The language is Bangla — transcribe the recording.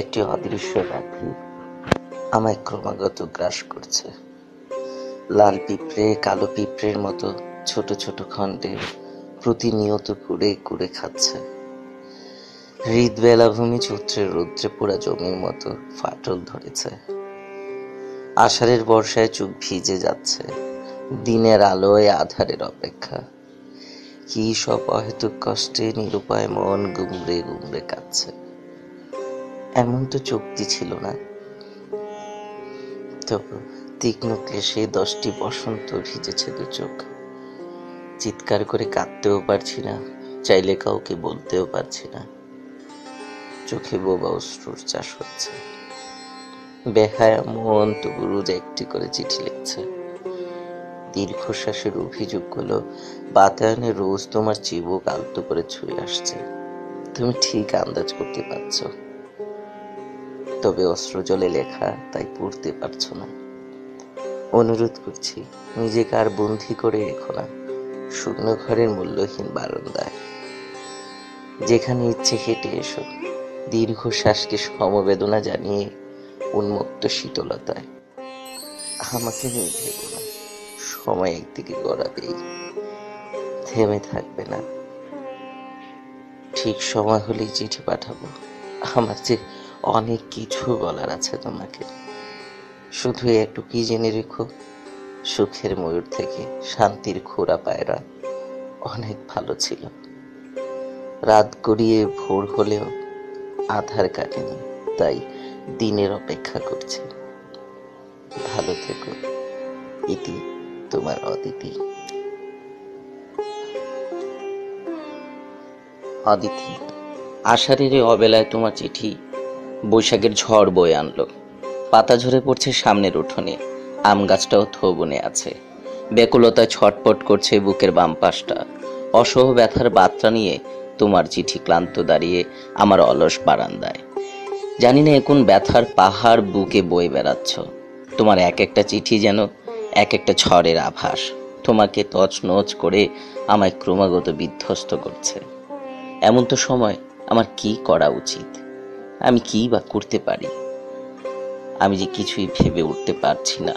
একটি অদৃশ্য ব্যাধি আমায় ক্রমাগত গ্রাস করছে। লাল পিঁপড়ে কালো পিঁপড়ের মতো ছোট ছোট খণ্ডে প্রতিনিয়ত কুড়ে কুড়ে খাচ্ছে। হৃদ বেলাভূমি চৈত্রের রৌদ্রে পোড়া জমির মতো ফাটল ধরেছে। আষাঢ়ের বর্ষায় চোখ ভিজে যাচ্ছে। দিনের আলোয় আধারের অপেক্ষা। কি সব অহেতুক কষ্টে নিরুপায় মন গুমড়ে গুমড়ে কাঁদছে। এমন তো চুক্তি ছিল না। তবু তীক্ষ্ণ ক্লেশে 10টি বসন্ত ভিজেছে দু চোখ। চিৎকার করে কাঁদতেও পারছি না, চাইলে কাউকে বলতেও পারছি না। চোখে বোবা অশ্রুর চাষ হচ্ছে। বেহায়া মন তবু রোজ একটি করে চিঠি লিখছে। দীর্ঘশ্বাসের অভিযোগগুলো বাতায়নে রোজ তোমার চিবুক আলতো করে ছুঁয়ে আসছে। তুমি ঠিক আন্দাজ করতে পারছো, তবে অস্ত্র জলে লেখা তাই পড়তে পারছো না। অনুরোধ করছি, নিজেকে আর বন্দী করে রেখো না শূন্য ঘরের মূল্যহীন বারান্দায়। যেখানে ইচ্ছে হেঁটে এসো, দীর্ঘশ্বাসকে সমবেদনা জানিয়ে উন্মুক্ত শীতলতায়। আমাকে নিয়ে ভেবো না, সময় একদিকে গড়াবেই, থেমে থাকবে না। ঠিক সময় হলেই চিঠি পাঠাবো। আমার যে অনেক কিছু বলার আছে তোমাকে। শুধু একটু কি জেনে রেখো, সুখের ময়ূর থেকে শান্তির খোরা পায়রা অনেক ভালো ছিল। রাত গড়িয়ে ভোর হলেও আধার কাটেনি, তাই দিনের অপেক্ষা করছে। ভালো থেকো। ইতি, তোমার অদিতি। অদিতি। আষাঢ়ের অবেলায় তোমার চিঠি বৈশাখের ঝড় বয়ে আনলো। পাতা ঝরে পড়ছে সামনের উঠোনে। আম গাছটাও থবনে আছে। ব্যাকুলতায় ছটপট করছে বুকের বাম পাশটা। অসহ ব্যথার বার্তা নিয়ে তোমার চিঠি ক্লান্ত দাঁড়িয়ে আমার অলস বারান্দায়। জানি না এখন ব্যথার পাহাড় বুকে বয়ে বেড়াচ্ছ। তোমার এক একটা চিঠি যেন এক একটা ঝড়ের আভাস। তোমাকে তছনছ করে আমায় ক্রমাগত বিধ্বস্ত করছে। এমন তো সময় আমার কি করা উচিত? আমি কি বা করতে পারি? আমি যে কিছুই ভেবে উঠতে পারছি না।